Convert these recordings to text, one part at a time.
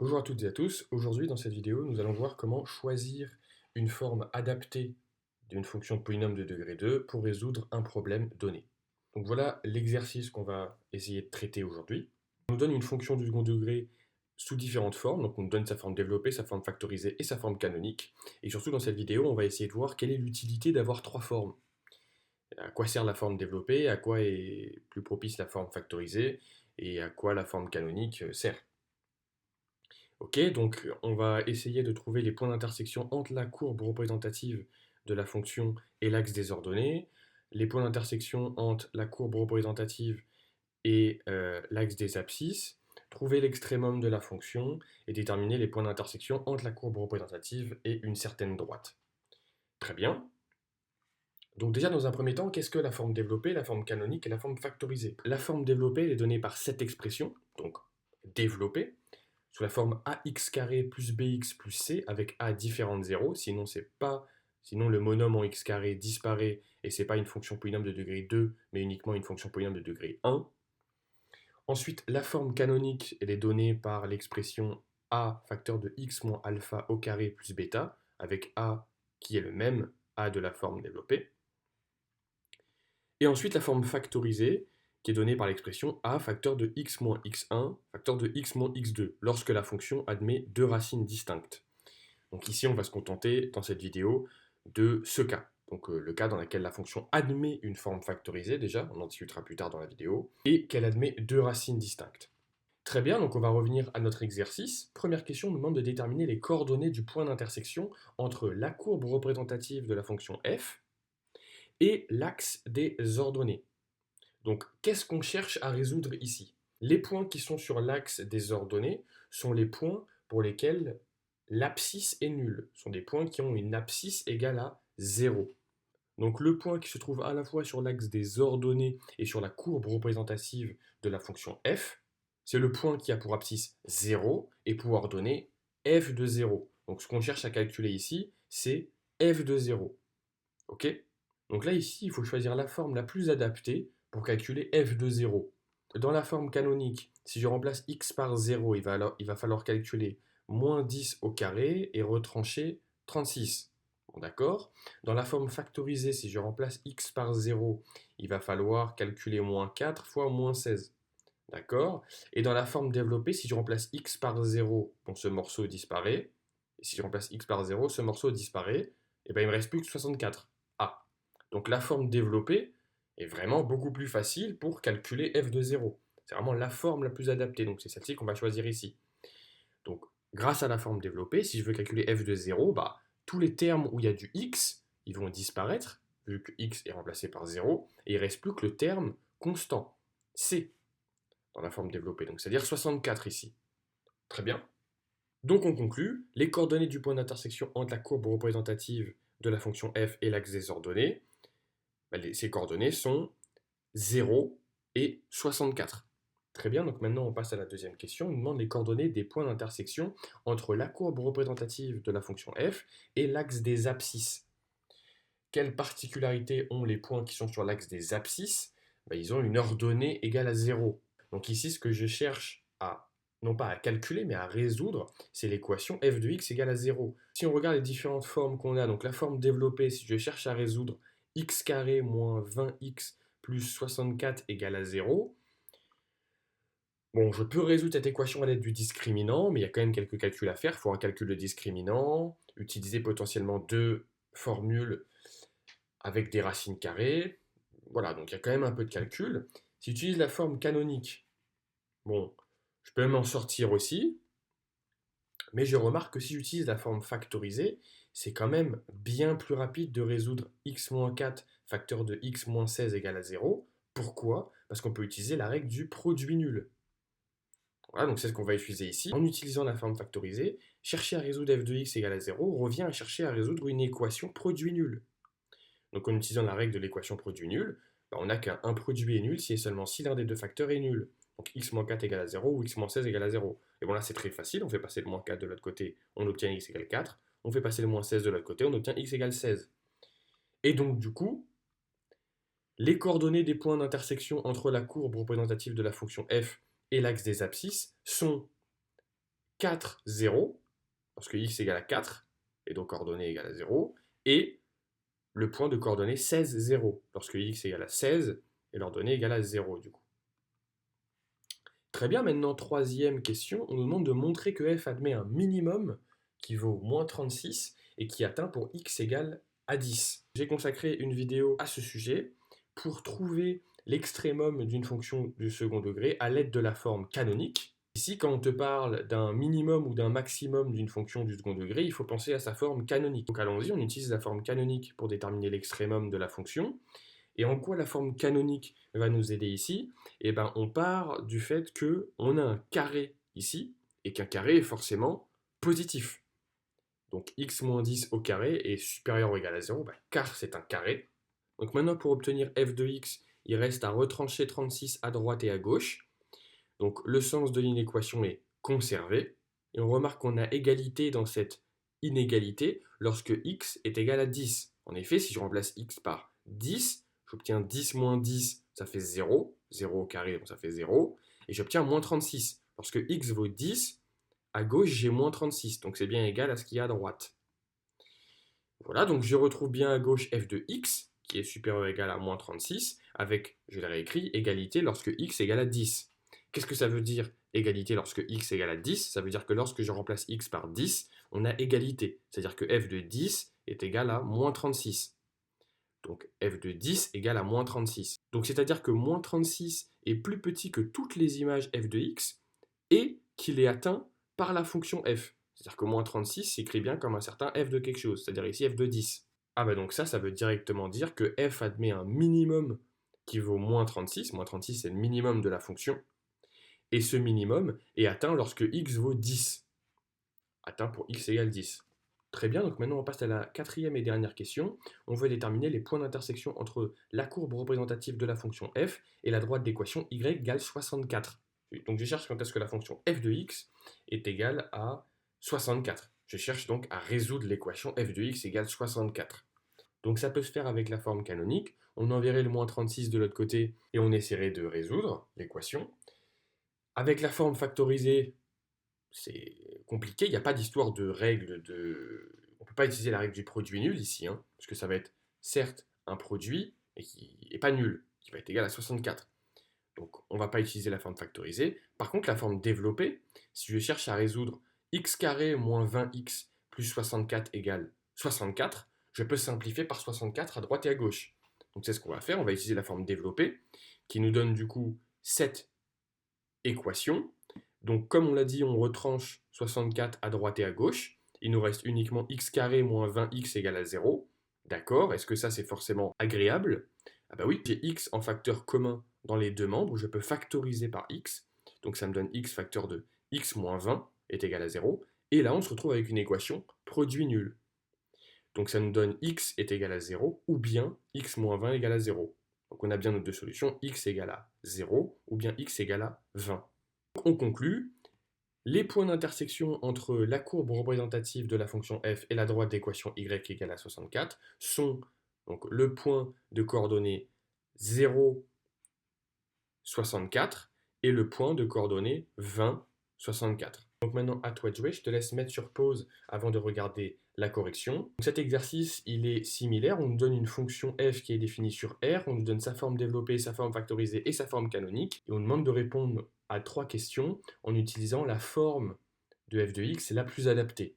Bonjour à toutes et à tous. Aujourd'hui, dans cette vidéo, nous allons voir comment choisir une forme adaptée d'une fonction de polynôme de degré 2 pour résoudre un problème donné. Donc voilà l'exercice qu'on va essayer de traiter aujourd'hui. On nous donne une fonction du second degré sous différentes formes. Donc on nous donne sa forme développée, sa forme factorisée et sa forme canonique. Et surtout dans cette vidéo, on va essayer de voir quelle est l'utilité d'avoir trois formes. À quoi sert la forme développée, à quoi est plus propice la forme factorisée et à quoi la forme canonique sert. Ok, donc on va essayer de trouver les points d'intersection entre la courbe représentative de la fonction et l'axe des ordonnées, les points d'intersection entre la courbe représentative et l'axe des abscisses, trouver l'extrémum de la fonction et déterminer les points d'intersection entre la courbe représentative et une certaine droite. Très bien. Donc déjà dans un premier temps, qu'est-ce que la forme développée, la forme canonique et la forme factorisée? La forme développée elle est donnée par cette expression, donc développée, sous la forme ax carré plus bx plus c avec a différent de 0, sinon le monome en x carré disparaît et c'est pas une fonction polynôme de degré 2 mais uniquement une fonction polynôme de degré 1. Ensuite, la forme canonique elle est donnée par l'expression a facteur de x moins alpha au carré plus bêta avec a qui est le même a de la forme développée. Et ensuite la forme factorisée qui est donnée par l'expression a facteur de x moins x1 facteur de x moins x2 lorsque la fonction admet deux racines distinctes. Donc ici on va se contenter dans cette vidéo de ce cas. Donc le cas dans lequel la fonction admet une forme factorisée déjà, on en discutera plus tard dans la vidéo, et qu'elle admet deux racines distinctes. Très bien, donc on va revenir à notre exercice. Première question, on nous demande de déterminer les coordonnées du point d'intersection entre la courbe représentative de la fonction f et l'axe des ordonnées. Donc, qu'est-ce qu'on cherche à résoudre ici? Les points qui sont sur l'axe des ordonnées sont les points pour lesquels l'abscisse est nulle. Ce sont des points qui ont une abscisse égale à 0. Donc le point qui se trouve à la fois sur l'axe des ordonnées et sur la courbe représentative de la fonction f, c'est le point qui a pour abscisse 0 et pour ordonnée f de 0. Donc ce qu'on cherche à calculer ici, c'est f de 0. Ok? Donc là, ici, il faut choisir la forme la plus adaptée pour calculer f de 0. Dans la forme canonique, si je remplace x par 0, il va falloir calculer moins 10 au carré et retrancher 36. Bon, d'accord. Dans la forme factorisée, si je remplace x par 0, il va falloir calculer moins 4 fois moins 16. D'accord. Et dans la forme développée, si je remplace x par 0, bon, ce morceau disparaît. Et si je remplace x par 0, ce morceau disparaît. Et bien, il ne me reste plus que 64. Ah. Donc la forme développée est vraiment beaucoup plus facile pour calculer f de 0. C'est vraiment la forme la plus adaptée. Donc c'est celle-ci qu'on va choisir ici. Donc grâce à la forme développée, si je veux calculer f de 0, bah, tous les termes où il y a du x, ils vont disparaître, vu que x est remplacé par 0, et il ne reste plus que le terme constant, c, dans la forme développée. Donc c'est-à-dire 64 ici. Très bien. Donc on conclut, les coordonnées du point d'intersection entre la courbe représentative de la fonction f et l'axe des ordonnées, ces coordonnées sont 0 et 64. Très bien, donc maintenant on passe à la deuxième question. On nous demande les coordonnées des points d'intersection entre la courbe représentative de la fonction f et l'axe des abscisses. Quelles particularités ont les points qui sont sur l'axe des abscisses? Ils ont une ordonnée égale à 0. Donc ici, ce que je cherche à, non pas à calculer, mais à résoudre, c'est l'équation f de x égale à 0. Si on regarde les différentes formes qu'on a, donc la forme développée, si je cherche à résoudre x carré moins 20x plus 64 égale à 0, bon, je peux résoudre cette équation à l'aide du discriminant, mais il y a quand même quelques calculs à faire. Il faut un calcul de discriminant, utiliser potentiellement deux formules avec des racines carrées. Voilà, donc il y a quand même un peu de calcul. Si j'utilise la forme canonique, bon, je peux m'en sortir aussi, mais je remarque que si j'utilise la forme factorisée, c'est quand même bien plus rapide de résoudre x-4 facteur de x-16 égale à 0. Pourquoi? Parce qu'on peut utiliser la règle du produit nul. Voilà, donc c'est ce qu'on va utiliser ici. En utilisant la forme factorisée, chercher à résoudre f de x égale à 0 revient à chercher à résoudre une équation produit nul. Donc en utilisant la règle de l'équation produit nul, on n'a qu'un produit est nul si et seulement si l'un des deux facteurs est nul. Donc x-4 égale à 0 ou x-16 égale à 0. Et bon là c'est très facile, on fait passer le moins 4 de l'autre côté, on obtient x égale 4. On fait passer le moins 16 de l'autre côté, on obtient x égale 16. Et donc du coup, les coordonnées des points d'intersection entre la courbe représentative de la fonction f et l'axe des abscisses sont 4, 0, lorsque x égale à 4, et donc coordonnée égale à 0, et le point de coordonnée 16, 0, lorsque x égale à 16, et l'ordonnée égale à 0 du coup. Très bien, maintenant, troisième question, on nous demande de montrer que f admet un minimum qui vaut moins 36 et qui atteint pour x égale à 10. J'ai consacré une vidéo à ce sujet pour trouver l'extrémum d'une fonction du second degré à l'aide de la forme canonique. Ici, quand on te parle d'un minimum ou d'un maximum d'une fonction du second degré, il faut penser à sa forme canonique. Donc allons-y, on utilise la forme canonique pour déterminer l'extrémum de la fonction. Et en quoi la forme canonique va nous aider ici? Eh ben, on part du fait qu'on a un carré ici, et qu'un carré est forcément positif. Donc x moins 10 au carré est supérieur ou égal à 0, car c'est un carré. Donc maintenant, pour obtenir f de x, il reste à retrancher 36 à droite et à gauche. Donc le sens de l'inéquation est conservé. Et on remarque qu'on a égalité dans cette inégalité lorsque x est égal à 10. En effet, si je remplace x par 10, j'obtiens 10 moins 10, ça fait 0. 0 au carré, donc ça fait 0. Et j'obtiens moins 36. Lorsque x vaut 10, à gauche, j'ai moins 36. Donc c'est bien égal à ce qu'il y a à droite. Voilà, donc je retrouve bien à gauche f de x, qui est supérieur ou égal à moins 36, avec, je l'ai réécrit, égalité lorsque x égale à 10. Qu'est-ce que ça veut dire égalité lorsque x égale à 10? Ça veut dire que lorsque je remplace x par 10, on a égalité. C'est-à-dire que f de 10 est égal à moins 36. Donc f de 10 égale à moins 36. Donc c'est-à-dire que moins 36 est plus petit que toutes les images f de x et qu'il est atteint par la fonction f. C'est-à-dire que moins 36 s'écrit bien comme un certain f de quelque chose, c'est-à-dire ici f de 10. Ah bah donc ça veut directement dire que f admet un minimum qui vaut moins 36. Moins 36 c'est le minimum de la fonction. Et ce minimum est atteint lorsque x vaut 10. Atteint pour x égale 10. Très bien, donc maintenant on passe à la quatrième et dernière question. On veut déterminer les points d'intersection entre la courbe représentative de la fonction f et la droite d'équation y égale 64. Donc je cherche quand est-ce que la fonction f de x est égale à 64. Je cherche donc à résoudre l'équation f de x égale 64. Donc ça peut se faire avec la forme canonique. On enverrait le moins 36 de l'autre côté et on essaierait de résoudre l'équation. Avec la forme factorisée, c'est compliqué, il n'y a pas d'histoire de règle de... On ne peut pas utiliser la règle du produit nul ici, hein, parce que ça va être certes un produit, mais qui n'est pas nul, qui va être égal à 64. Donc on ne va pas utiliser la forme factorisée. Par contre, la forme développée, si je cherche à résoudre x carré moins 20x plus 64 égale 64, je peux simplifier par 64 à droite et à gauche. Donc c'est ce qu'on va faire, on va utiliser la forme développée, qui nous donne du coup cette équation. Donc comme on l'a dit, on retranche 64 à droite et à gauche. Il nous reste uniquement x carré moins 20x égale à 0. D'accord, est-ce que ça c'est forcément agréable? Ah bah oui, j'ai x en facteur commun dans les deux membres, je peux factoriser par x. Donc ça me donne x facteur de x moins 20 est égal à 0. Et là on se retrouve avec une équation produit nul. Donc ça nous donne x est égal à 0 ou bien x moins 20 égale à 0. Donc on a bien nos deux solutions, x égale à 0 ou bien x égale à 20. On conclut, les points d'intersection entre la courbe représentative de la fonction f et la droite d'équation y égale à 64 sont donc le point de coordonnées 0, 64 et le point de coordonnées 20, 64. Donc maintenant à toi de jouer, je te laisse mettre sur pause avant de regarder la correction. Donc cet exercice il est similaire, on nous donne une fonction f qui est définie sur R, on nous donne sa forme développée, sa forme factorisée et sa forme canonique, et on demande de répondre à 3 questions en utilisant la forme de f de x la plus adaptée.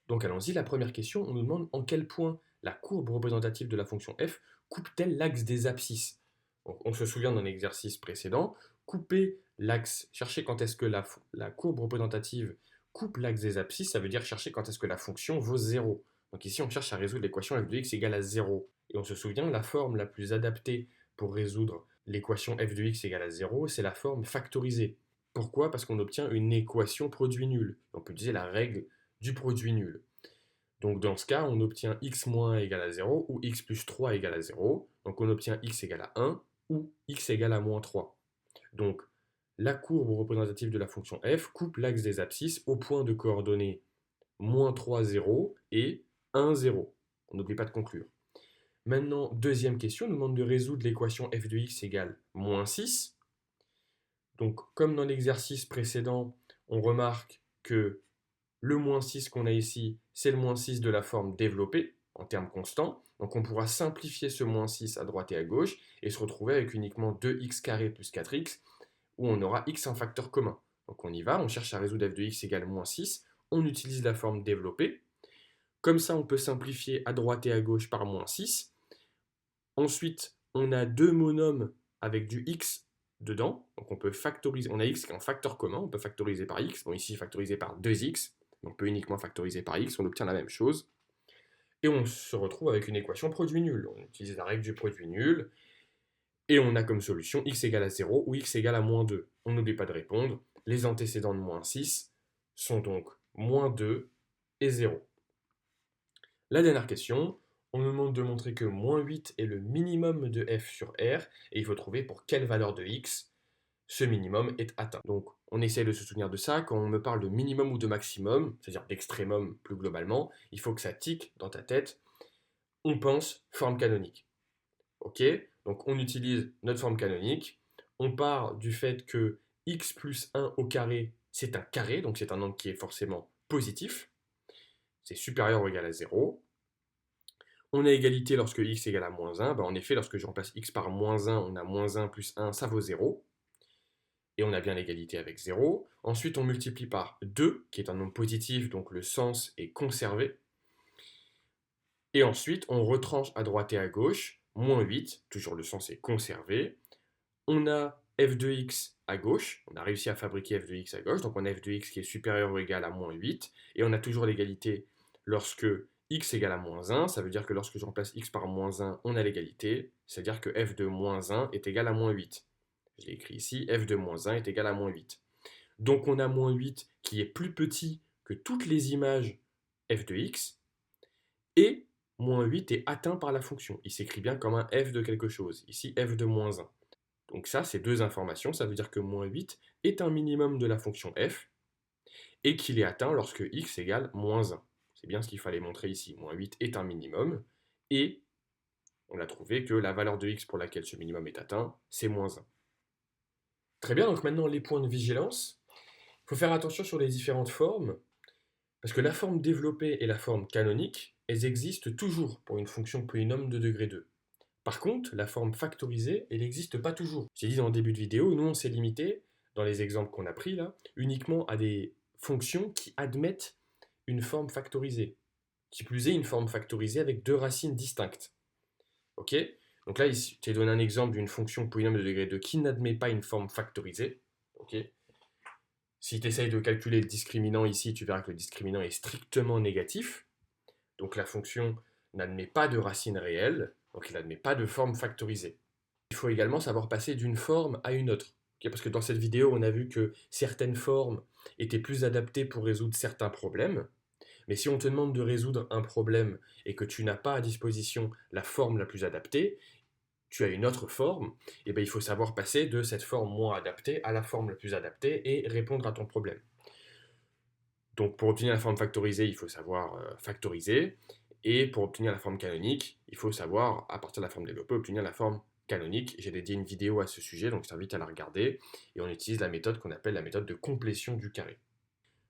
Donc allons-y, la première question, on nous demande en quel point la courbe représentative de la fonction f coupe-t-elle l'axe des abscisses. Donc, on se souvient d'un exercice précédent, couper l'axe, chercher quand est-ce que la courbe représentative coupe l'axe des abscisses, ça veut dire chercher quand est-ce que la fonction vaut 0. Donc ici, on cherche à résoudre l'équation f de x égale à 0. Et on se souvient, la forme la plus adaptée pour résoudre l'équation f de x égale à 0, c'est la forme factorisée. Pourquoi? Parce qu'on obtient une équation produit nul. On peut utiliser la règle du produit nul. Donc dans ce cas, on obtient x moins 1 égale à 0 ou x plus 3 égale à 0. Donc on obtient x égale à 1 ou x égale à moins 3. Donc la courbe représentative de la fonction f coupe l'axe des abscisses au point de coordonnées moins 3, 0 et 1, 0. On n'oublie pas de conclure. Maintenant, deuxième question, on nous demande de résoudre l'équation f de x égale moins 6. Donc comme dans l'exercice précédent, On remarque que le moins 6 qu'on a ici, c'est le moins 6 de la forme développée, en termes constants. Donc on pourra simplifier ce moins 6 à droite et à gauche, et se retrouver avec uniquement 2x carré plus 4x, où on aura x en facteur commun. Donc on y va, on cherche à résoudre f de x égale moins 6, on utilise la forme développée. Comme ça, on peut simplifier à droite et à gauche par moins 6. Ensuite, on a deux monomes avec du x dedans. Donc on peut factoriser, on a x qui est en facteur commun, on peut factoriser par x. Bon, ici, factoriser par 2x. On peut uniquement factoriser par x, on obtient la même chose. Et on se retrouve avec une équation produit nul. On utilise la règle du produit nul. Et on a comme solution x égale à 0 ou x égale à moins 2. On n'oublie pas de répondre. Les antécédents de moins 6 sont donc moins 2 et 0. La dernière question, on nous demande de montrer que moins 8 est le minimum de f sur R, et il faut trouver pour quelle valeur de x ce minimum est atteint. Donc on essaie de se souvenir de ça, quand on me parle de minimum ou de maximum, c'est-à-dire d'extrémum plus globalement, il faut que ça tique dans ta tête, on pense forme canonique. Ok? Donc on utilise notre forme canonique, on part du fait que x plus 1 au carré, c'est un carré, donc c'est un nombre qui est forcément positif, c'est supérieur ou égal à 0. On a égalité lorsque x égale à moins 1. En effet, lorsque je remplace x par moins 1, on a moins 1 plus 1, ça vaut 0. Et on a bien l'égalité avec 0. Ensuite, on multiplie par 2, qui est un nombre positif, donc le sens est conservé. Et ensuite, on retranche à droite et à gauche, moins 8, toujours le sens est conservé. On a f de x à gauche, on a réussi à fabriquer f de x à gauche, donc on a f de x qui est supérieur ou égal à moins 8, et on a toujours l'égalité lorsque x égale à moins 1, ça veut dire que lorsque je remplace x par moins 1, on a l'égalité, c'est-à-dire que f de moins 1 est égal à moins 8. Je l'ai écrit ici, f de moins 1 est égal à moins 8. Donc on a moins 8 qui est plus petit que toutes les images f de x, et moins 8 est atteint par la fonction. Il s'écrit bien comme un f de quelque chose, ici f de moins 1. Donc ça, c'est deux informations, ça veut dire que moins 8 est un minimum de la fonction f, et qu'il est atteint lorsque x égale moins 1. C'est bien ce qu'il fallait montrer ici. Moins 8 est un minimum, et on a trouvé que la valeur de x pour laquelle ce minimum est atteint, c'est moins 1. Très bien, donc maintenant les points de vigilance. Il faut faire attention sur les différentes formes, parce que la forme développée et la forme canonique, elles existent toujours pour une fonction polynôme de degré 2. Par contre, la forme factorisée, elle n'existe pas toujours. J'ai dit dans le début de vidéo, nous on s'est limité, dans les exemples qu'on a pris là, uniquement à des fonctions qui admettent une forme factorisée. Qui plus est, une forme factorisée avec deux racines distinctes. Ok? Donc là, ici, je t'ai donné un exemple d'une fonction polynôme de degré 2 qui n'admet pas une forme factorisée. Ok? Si tu essayes de calculer le discriminant ici, tu verras que le discriminant est strictement négatif. Donc la fonction n'admet pas de racine réelle, donc il n'admet pas de forme factorisée. Il faut également savoir passer d'une forme à une autre. Okay, parce que dans cette vidéo, on a vu que certaines formes étaient plus adaptées pour résoudre certains problèmes. Mais si on te demande de résoudre un problème et que tu n'as pas à disposition la forme la plus adaptée, tu as une autre forme, et bien il faut savoir passer de cette forme moins adaptée à la forme la plus adaptée et répondre à ton problème. Donc pour obtenir la forme factorisée, il faut savoir factoriser, et pour obtenir la forme canonique, il faut savoir, à partir de la forme développée, obtenir la forme canonique. J'ai dédié une vidéo à ce sujet, donc je t'invite à la regarder, et on utilise la méthode qu'on appelle la méthode de complétion du carré.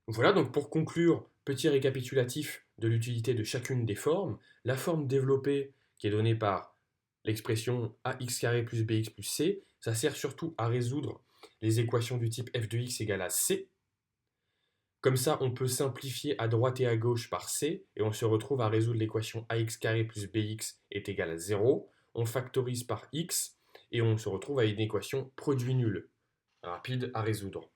Donc voilà, donc pour conclure, petit récapitulatif de l'utilité de chacune des formes. La forme développée, qui est donnée par l'expression ax carré plus bx plus c, ça sert surtout à résoudre les équations du type f de x égale à c. Comme ça, on peut simplifier à droite et à gauche par c, et on se retrouve à résoudre l'équation ax carré plus bx est égal à 0. On factorise par x, et on se retrouve à une équation produit nul, rapide à résoudre.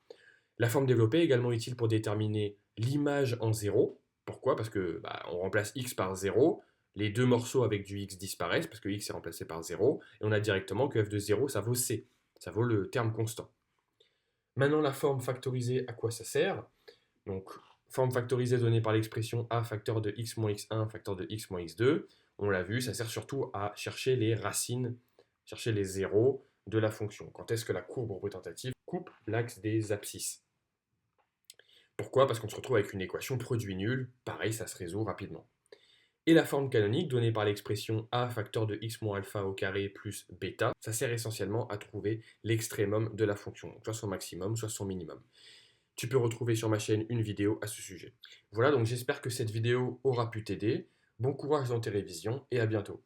La forme développée est également utile pour déterminer l'image en 0. Pourquoi? Parce que on remplace x par 0, les deux morceaux avec du x disparaissent, parce que x est remplacé par 0, et on a directement que f de 0, ça vaut c, ça vaut le terme constant. Maintenant, la forme factorisée, à quoi ça sert? Donc, forme factorisée donnée par l'expression a facteur de x moins x1 facteur de x moins x2. On l'a vu, ça sert surtout à chercher les racines, chercher les zéros de la fonction. Quand est-ce que la courbe représentative coupe l'axe des abscisses? Pourquoi? Parce qu'on se retrouve avec une équation produit nul. Pareil, ça se résout rapidement. Et la forme canonique donnée par l'expression a facteur de x moins alpha au carré plus bêta, ça sert essentiellement à trouver l'extrémum de la fonction, donc soit son maximum, soit son minimum. tu peux retrouver sur ma chaîne une vidéo à ce sujet. Voilà, donc j'espère que cette vidéo aura pu t'aider. Bon courage dans tes révisions et à bientôt.